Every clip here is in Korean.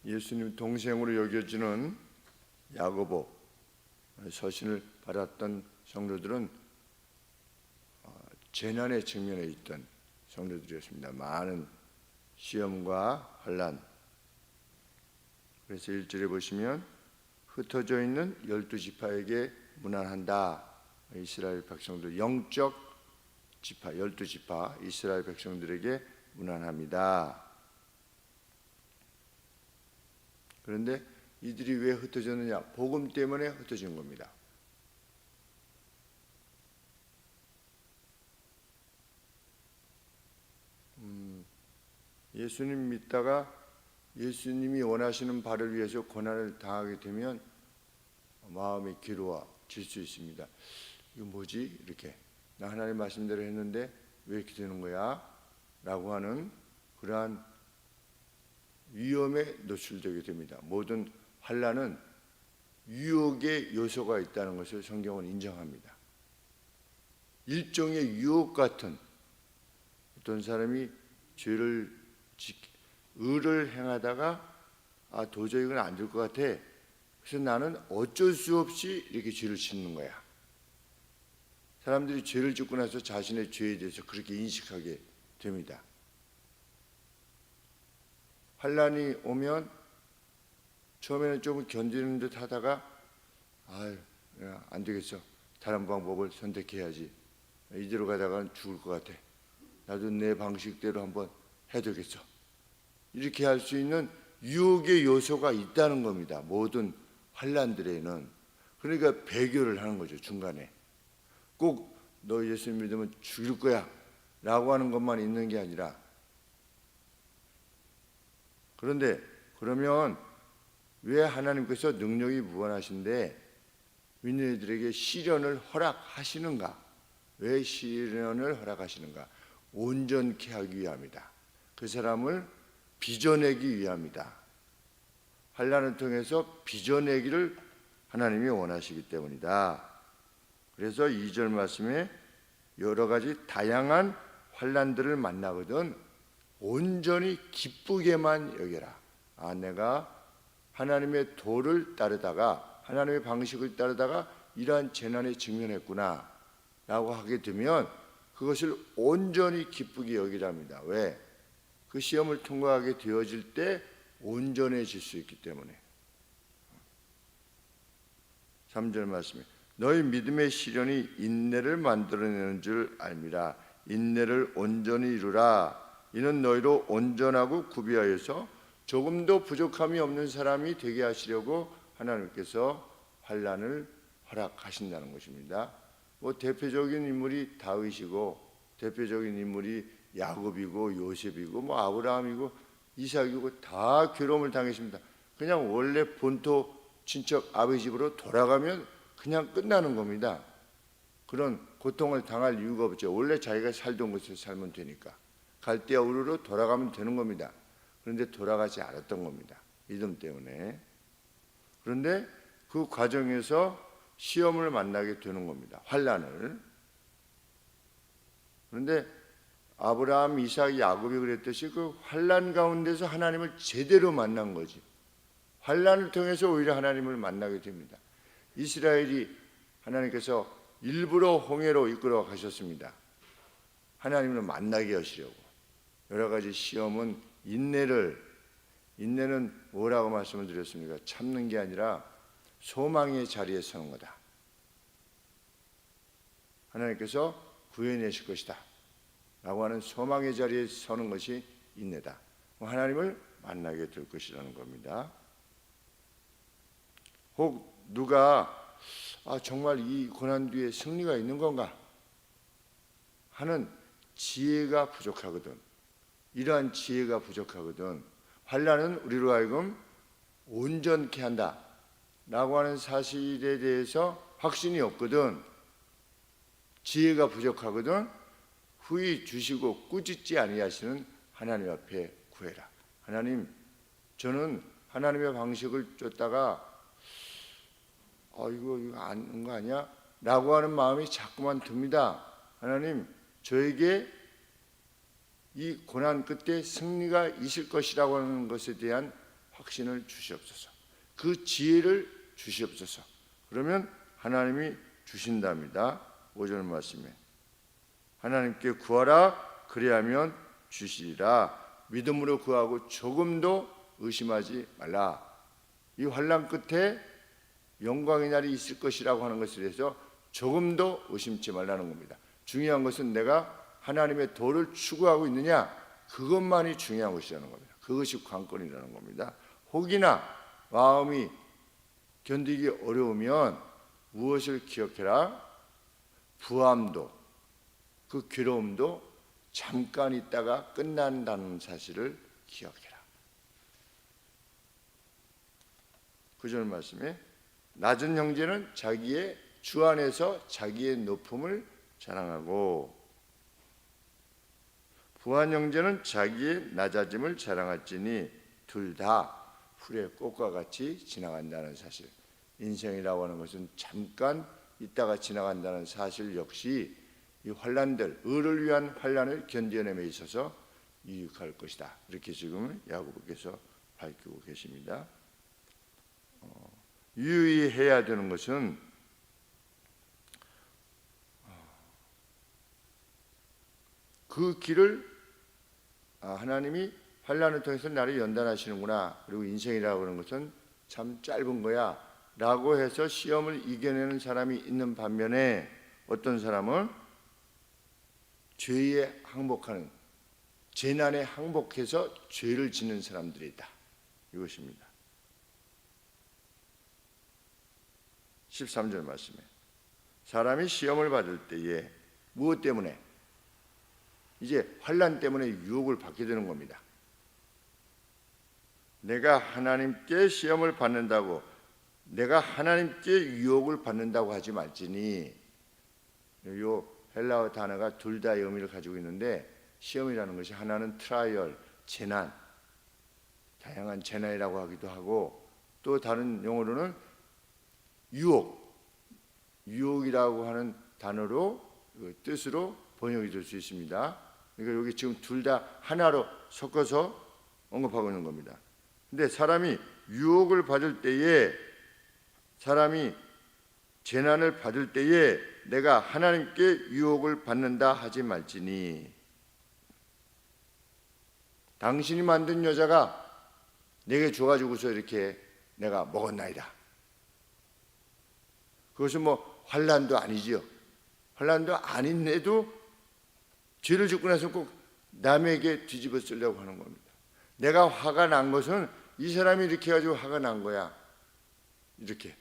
예수님 동생으로 여겨지는 야고보 서신을 받았던 성도들은 재난에 직면해 있던 성도들이었습니다. 많은 시험과 환난. 그래서 1절에 보시면 흩어져 있는 12지파에게 문안한다. 이스라엘 백성들 영적 지파 12지파 이스라엘 백성들에게 문안합니다. 그런데 이들이 왜 흩어졌느냐? 복음 때문에 흩어진 겁니다. 예수님 믿다가 예수님이 원하시는 바를 위해서 고난을 당하게 되면 마음이 괴로워질 수 있습니다. 이거 뭐지? 이렇게 나 하나님 말씀대로 했는데 왜 이렇게 되는 거야? 라고 하는 그러한 위험에 노출되게 됩니다. 모든 환난은 유혹의 요소가 있다는 것을 성경은 인정합니다. 일종의 유혹 같은, 어떤 사람이 의를 행하다가 도저히 이건 안 될 것 같아. 그래서 나는 어쩔 수 없이 이렇게 죄를 짓는 거야. 사람들이 죄를 짓고 나서 자신의 죄에 대해서 그렇게 인식하게 됩니다. 환난이 오면 처음에는 좀 견디는 듯 하다가 안 되겠어. 다른 방법을 선택해야지. 이대로 가다가는 죽을 것 같아. 나도 내 방식대로 한번 해야 되겠어. 이렇게 할 수 있는 유혹의 요소가 있다는 겁니다. 모든 환난들에는. 그러니까 배교를 하는 거죠. 중간에 꼭 너 예수 믿으면 죽일 거야 라고 하는 것만 있는 게 아니라, 그런데 그러면 왜 하나님께서 능력이 무한하신데 믿는 이들에게 시련을 허락하시는가? 왜 시련을 허락하시는가? 온전케 하기 위함이다. 그 사람을 빚어내기 위함이다. 환난을 통해서 빚어내기를 하나님이 원하시기 때문이다. 그래서 2절 말씀에 여러 가지 다양한 환난들을 만나거든 온전히 기쁘게만 여겨라. 내가 하나님의 도를 따르다가, 하나님의 방식을 따르다가 이러한 재난에 직면했구나 라고 하게 되면 그것을 온전히 기쁘게 여기랍니다. 왜? 그 시험을 통과하게 되어질 때 온전해질 수 있기 때문에. 3절 말씀에 너희 믿음의 시련이 인내를 만들어내는 줄 알미라. 인내를 온전히 이루라. 이는 너희로 온전하고 구비하여서 조금도 부족함이 없는 사람이 되게 하시려고 하나님께서 환난을 허락하신다는 것입니다. 대표적인 인물이 다윗이고 대표적인 인물이 야곱이고 요셉이고 아브라함이고 이삭이고 다 괴로움을 당했습니다. 그냥 원래 본토 친척 아버지 집으로 돌아가면 그냥 끝나는 겁니다. 그런 고통을 당할 이유가 없죠. 원래 자기가 살던 곳에서 살면 되니까. 갈대아 우르로 돌아가면 되는 겁니다. 그런데 돌아가지 않았던 겁니다. 믿음 때문에. 그런데 그 과정에서 시험을 만나게 되는 겁니다. 환난을. 그런데 아브라함, 이삭, 야곱이 그랬듯이 그 환난 가운데서 하나님을 제대로 만난 거지. 환난을 통해서 오히려 하나님을 만나게 됩니다. 이스라엘이 하나님께서 일부러 홍해로 이끌어 가셨습니다. 하나님을 만나게 하시려고. 여러 가지 시험은 인내는 뭐라고 말씀을 드렸습니까? 참는 게 아니라 소망의 자리에 서는 거다. 하나님께서 구해내실 것이다 라고 하는 소망의 자리에 서는 것이 인내다. 하나님을 만나게 될 것이라는 겁니다. 혹 누가 정말 이 고난 뒤에 승리가 있는 건가 하는 지혜가 부족하거든. 이러한 지혜가 부족하거든. 환난은 우리로 하여금 온전케 한다 라고 하는 사실에 대해서 확신이 없거든. 지혜가 부족하거든. 후히 주시고 꾸짖지 아니하시는 하나님 앞에 구해라. 하나님, 저는 하나님의 방식을 쫓다가 이거 아닌 거 아니야? 라고 하는 마음이 자꾸만 듭니다. 하나님, 저에게 이 고난 끝에 승리가 있을 것이라고 하는 것에 대한 확신을 주시옵소서. 그 지혜를 주시옵소서. 그러면 하나님이 주신답니다. 5절 말씀에 하나님께 구하라 그리하면 주시리라. 믿음으로 구하고 조금도 의심하지 말라. 이 환난 끝에 영광의 날이 있을 것이라고 하는 것에 대해서 조금도 의심치 말라는 겁니다. 중요한 것은 내가 하나님의 도를 추구하고 있느냐, 그것만이 중요한 것이라는 겁니다. 그것이 관건이라는 겁니다. 혹이나 마음이 견디기 어려우면 무엇을 기억해라? 부함도, 그 괴로움도 잠깐 있다가 끝난다는 사실을 기억해라. 9절 말씀에 낮은 형제는 자기의 주 안에서 자기의 높음을 자랑하고 부한 형제는 자기의 낮아짐을 자랑할지니 둘 다 풀의 꽃과 같이 지나간다는 사실. 인생이라고 하는 것은 잠깐 있다가 지나간다는 사실 역시 이 환난들, 의를 위한 환난을 견뎌냄에 있어서 유익할 것이다. 이렇게 지금 야고보께서 밝히고 계십니다. 유의해야 되는 것은 그 길을 하나님이 환난을 통해서 나를 연단하시는구나. 그리고 인생이라고 하는 것은 참 짧은 거야 라고 해서 시험을 이겨내는 사람이 있는 반면에 어떤 사람은 죄에 항복하는, 재난에 항복해서 죄를 짓는 사람들이 있다. 이것입니다. 13절 말씀에 사람이 시험을 받을 때에 무엇 때문에? 이제 환난 때문에 유혹을 받게 되는 겁니다. 내가 하나님께 시험을 받는다고, 내가 하나님께 유혹을 받는다고 하지 말지니, 요 헬라어 단어가 둘 다의 의미를 가지고 있는데 시험이라는 것이 하나는 트라이얼, 재난, 다양한 재난이라고 하기도 하고 또 다른 용어로는 유혹이라고 하는 단어로 뜻으로 번역이 될 수 있습니다. 그러니까 여기 지금 둘 다 하나로 섞어서 언급하고 있는 겁니다. 근데 사람이 유혹을 받을 때에, 사람이 재난을 받을 때에 내가 하나님께 유혹을 받는다 하지 말지니, 당신이 만든 여자가 내게 줘가지고서 이렇게 내가 먹었나이다. 그것은 뭐 환난도 아니지요. 환난도 아닌데도 죄를 짓고 나서 꼭 남에게 뒤집어 쓰려고 하는 겁니다. 내가 화가 난 것은 이 사람이 이렇게 해가지고 화가 난 거야. 이렇게.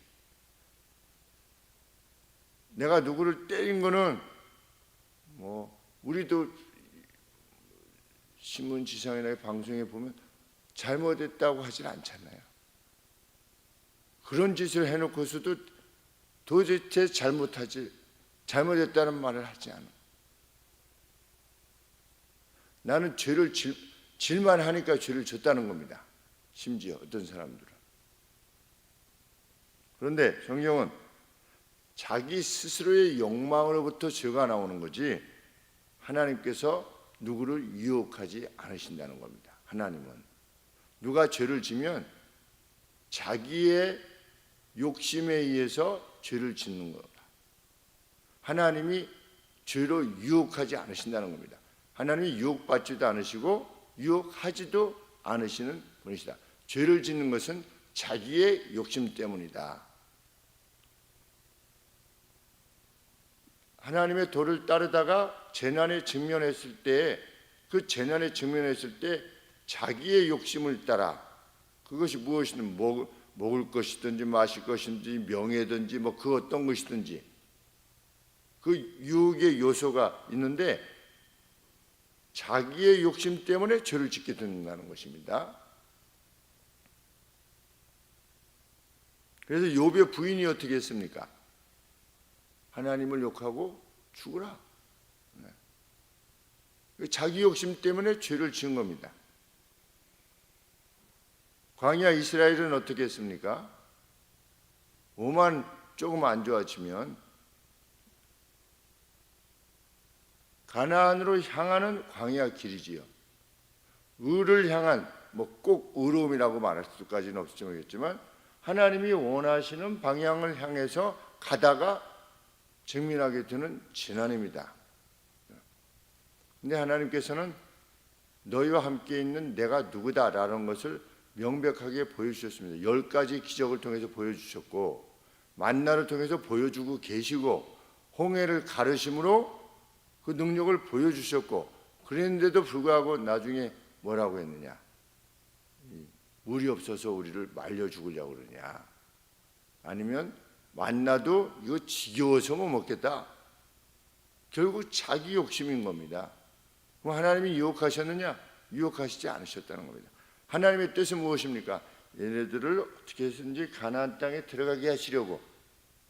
내가 누구를 때린 거는 뭐 우리도 신문지상이나 방송에 보면 잘못했다고 하진 않잖아요. 그런 짓을 해놓고서도 도대체 잘못했다는 말을 하지 않아. 나는 죄를 질만 하니까 죄를 졌다는 겁니다. 심지어 어떤 사람들은. 그런데 성경은 자기 스스로의 욕망으로부터 죄가 나오는 거지 하나님께서 누구를 유혹하지 않으신다는 겁니다. 하나님은 누가 죄를 지면 자기의 욕심에 의해서 죄를 짓는 겁니다. 하나님이 죄로 유혹하지 않으신다는 겁니다. 하나님이 유혹받지도 않으시고 유혹하지도 않으시는 분이시다. 죄를 짓는 것은 자기의 욕심 때문이다. 하나님의 도를 따르다가 재난에 직면했을 때, 그 재난에 직면했을 때 자기의 욕심을 따라, 그것이 무엇이든 먹을 것이든지 마실 것이든지 명예든지 뭐 그 어떤 것이든지 그 유혹의 요소가 있는데 자기의 욕심 때문에 죄를 짓게 된다는 것입니다. 그래서 욥의 부인이 어떻게 했습니까? 하나님을 욕하고 죽으라. 자기 욕심 때문에 죄를 지은 겁니다. 광야 이스라엘은 어떻게 했습니까? 오만 조금 안 좋아지면 가나안으로 향하는 광야 길이지요. 의를 향한 뭐 꼭 의로움이라고 말할 수까지는 없을지 모르겠지만 하나님이 원하시는 방향을 향해서 가다가 직면하게 되는 재난입니다. 근데 하나님께서는 너희와 함께 있는 내가 누구다라는 것을 명백하게 보여주셨습니다. 10가지 기적을 통해서 보여주셨고 만나를 통해서 보여주고 계시고 홍해를 가르심으로 그 능력을 보여주셨고 그랬는데도 불구하고 나중에 뭐라고 했느냐? 물이 없어서 우리를 말려 죽으려고 그러냐? 아니면 만나도 이거 지겨워서 못 먹겠다. 결국 자기 욕심인 겁니다. 그럼 하나님이 유혹하셨느냐? 유혹하시지 않으셨다는 겁니다. 하나님의 뜻은 무엇입니까? 얘네들을 어떻게 해서든지 가나안 땅에 들어가게 하시려고,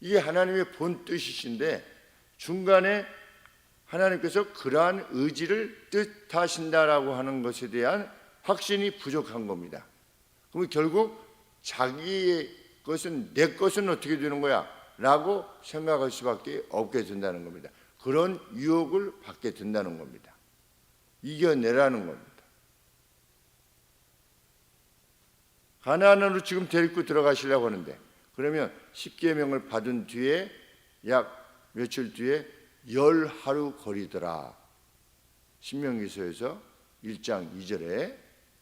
이게 하나님의 본 뜻이신데 중간에 하나님께서 그러한 의지를 뜻하신다라고 하는 것에 대한 확신이 부족한 겁니다. 그럼 결국 자기의 것은, 내 것은 어떻게 되는 거야? 라고 생각할 수밖에 없게 된다는 겁니다. 그런 유혹을 받게 된다는 겁니다. 이겨내라는 겁니다. 가나안으로 지금 데리고 들어가시려고 하는데, 그러면 10계명을 받은 뒤에 약 며칠 뒤에 10하루 거리더라. 신명기서에서 1장 2절에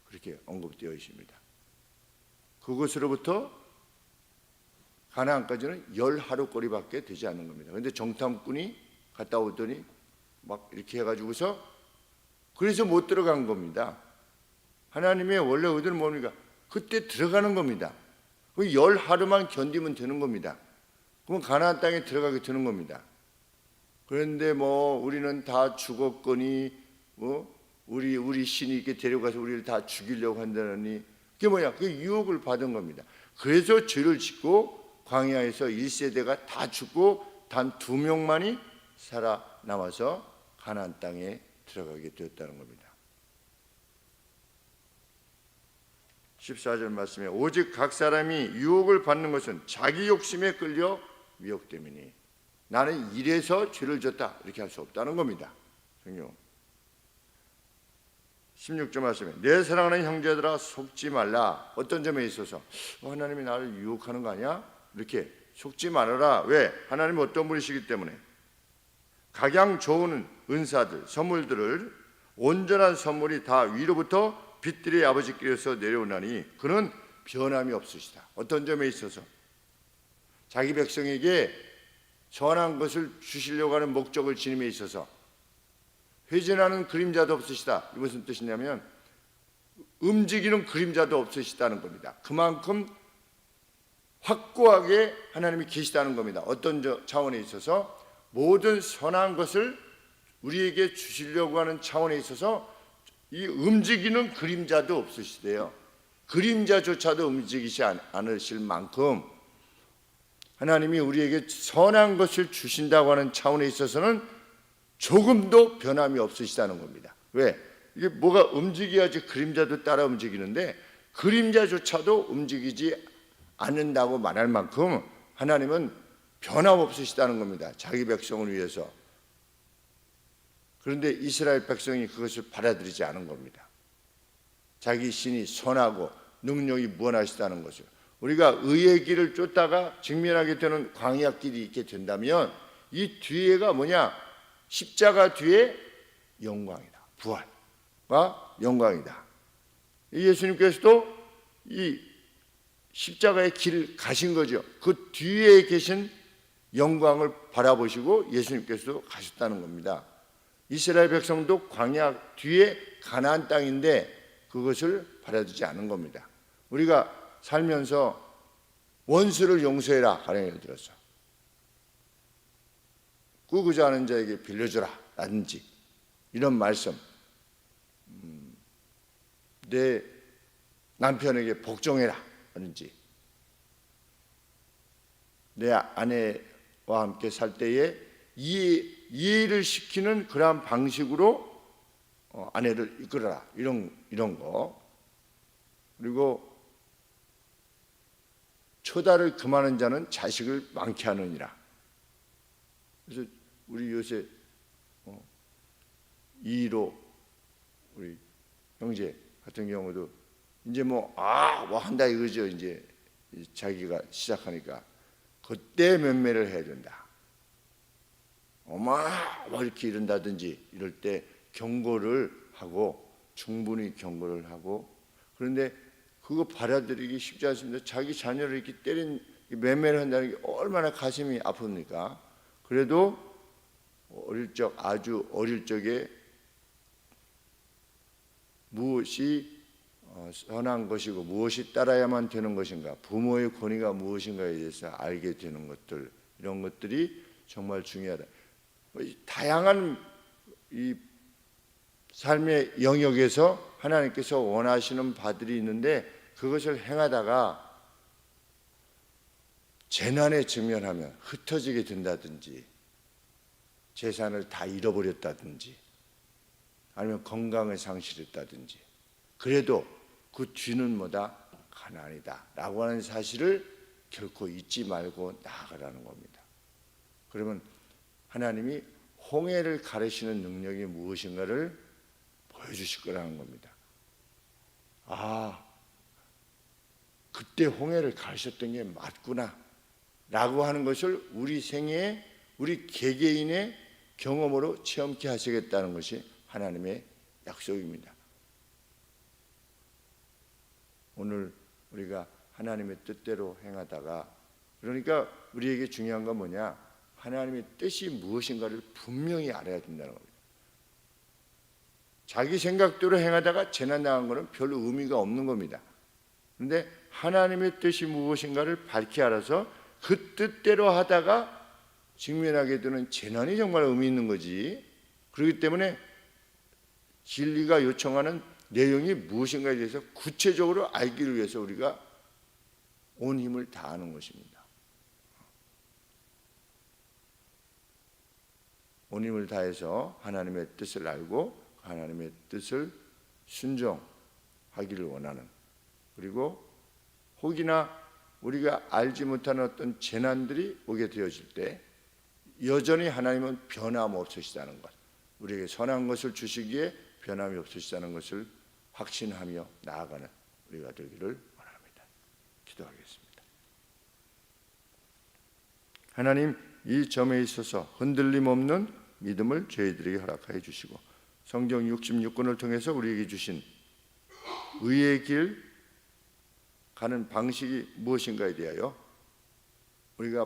그렇게 언급되어 있습니다. 그곳으로부터 가나안까지는 10하루 거리밖에 되지 않는 겁니다. 그런데 정탐꾼이 갔다 오더니 막 이렇게 해가지고서 그래서 못 들어간 겁니다. 하나님의 원래 의도는 뭡니까? 그때 들어가는 겁니다. 그 10하루만 견디면 되는 겁니다. 그럼 가나안 땅에 들어가게 되는 겁니다. 그런데 뭐 우리는 다 죽었거니 우리 신이 이렇게 데려가서 우리를 다 죽이려고 한다느니, 그게 뭐야? 그게 유혹을 받은 겁니다. 그래서 죄를 짓고 광야에서 1세대가 다 죽고 단 2명만이 살아남아서 가나안 땅에 들어가게 되었다는 겁니다. 14절 말씀에 오직 각 사람이 유혹을 받는 것은 자기 욕심에 끌려 미혹됨이니, 나는 이래서 죄를 졌다 이렇게 할 수 없다는 겁니다. 성경 16절 말씀에 내 사랑하는 형제들아 속지 말라. 어떤 점에 있어서 하나님이 나를 유혹하는 거 아니야? 이렇게 속지 말아라. 왜? 하나님은 어떤 분이시기 때문에. 각양 좋은 은사들, 선물들을, 온전한 선물이 다 위로부터 빛들의 아버지께서 내려오나니 그는 변함이 없으시다. 어떤 점에 있어서 자기 백성에게 선한 것을 주시려고 하는 목적을 지님에 있어서 회전하는 그림자도 없으시다. 이게 무슨 뜻이냐면 움직이는 그림자도 없으시다는 겁니다. 그만큼 확고하게 하나님이 계시다는 겁니다. 어떤 차원에 있어서 모든 선한 것을 우리에게 주시려고 하는 차원에 있어서 이 움직이는 그림자도 없으시대요. 그림자조차도 움직이지 않으실 만큼 하나님이 우리에게 선한 것을 주신다고 하는 차원에 있어서는 조금도 변함이 없으시다는 겁니다. 왜? 이게 뭐가 움직여야지 그림자도 따라 움직이는데 그림자조차도 움직이지 않는다고 말할 만큼 하나님은 변함없으시다는 겁니다. 자기 백성을 위해서. 그런데 이스라엘 백성이 그것을 받아들이지 않은 겁니다. 자기 신이 선하고 능력이 무한하시다는 것을. 우리가 의의 길을 쫓다가 직면하게 되는 광야 길이 있게 된다면 이 뒤에가 뭐냐? 십자가 뒤에 영광이다. 부활과 영광이다. 예수님께서도 이 십자가의 길을 가신 거죠. 그 뒤에 계신 영광을 바라보시고 예수님께서도 가셨다는 겁니다. 이스라엘 백성도 광야 뒤에 가나안 땅인데 그것을 받아들이지 않은 겁니다. 우리가 살면서 원수를 용서해라 가령 예를 들어서 꾸고자 하는 자에게 빌려주라 라든지 이런 말씀, 내 남편에게 복종해라 라든지 내 아내와 함께 살 때에 이해를 시키는 그러한 방식으로 아내를 이끌어라 이런 거. 그리고 처다를 금하는 자는 자식을 많게 하느니라. 그래서 우리 요새 이로 우리 형제 같은 경우도 이제 뭐 한다 이거죠. 이제 자기가 시작하니까 그때 매매를 해야 된다. 뭐 이렇게 이른다든지 이럴 때 경고를 하고, 충분히 경고를 하고. 그런데 그거 받아들이기 쉽지 않습니다. 자기 자녀를 이렇게 매매를 한다는 게 얼마나 가슴이 아픕니까? 그래도 아주 어릴 적에 무엇이 선한 것이고 무엇이 따라야만 되는 것인가, 부모의 권위가 무엇인가에 대해서 알게 되는 것들, 이런 것들이 정말 중요하다. 다양한 이 삶의 영역에서 하나님께서 원하시는 바들이 있는데, 그것을 행하다가 재난에 직면하면 흩어지게 된다든지, 재산을 다 잃어버렸다든지, 아니면 건강을 상실했다든지, 그래도 그 뒤는 뭐다? 가난이다 라고 하는 사실을 결코 잊지 말고 나아가라는 겁니다. 그러면 하나님이 홍해를 가르시는 능력이 무엇인가를 보여주실 거라는 겁니다. 그때 홍해를 가르셨던 게 맞구나 라고 하는 것을 우리 생애에, 우리 개개인의 경험으로 체험케 하시겠다는 것이 하나님의 약속입니다. 오늘 우리가 하나님의 뜻대로 행하다가, 그러니까 우리에게 중요한 건 뭐냐? 하나님의 뜻이 무엇인가를 분명히 알아야 된다는 겁니다. 자기 생각대로 행하다가 재난 당한 것은 별로 의미가 없는 겁니다. 그런데 하나님의 뜻이 무엇인가를 밝히 알아서 그 뜻대로 하다가 직면하게 되는 재난이 정말 의미 있는 거지. 그렇기 때문에 진리가 요청하는 내용이 무엇인가에 대해서 구체적으로 알기를 위해서 우리가 온 힘을 다하는 것입니다. 온 힘을 다해서 하나님의 뜻을 알고 하나님의 뜻을 순종하기를 원하는, 그리고 혹이나 우리가 알지 못하는 어떤 재난들이 오게 되어질 때 여전히 하나님은 변함없으시다는 것, 우리에게 선한 것을 주시기에 변함이 없으시다는 것을 확신하며 나아가는 우리가 되기를 원합니다. 기도하겠습니다. 하나님, 이 점에 있어서 흔들림 없는 믿음을 저희들에게 허락하여 주시고, 성경 66권을 통해서 우리에게 주신 의의 길 가는 방식이 무엇인가에 대하여 우리가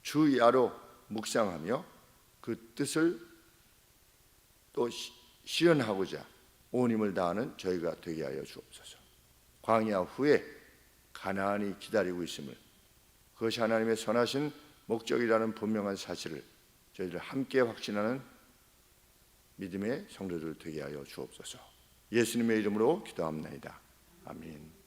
주야로 묵상하며 그 뜻을 또 실현하고자 온 힘을 다하는 저희가 되게 하여 주옵소서. 광야 후에 가나안이 기다리고 있음을, 그것이 하나님의 선하신 목적이라는 분명한 사실을 저희들 함께 확신하는 믿음의 성도들 되게 하여 주옵소서. 예수님의 이름으로 기도합나이다. 아멘.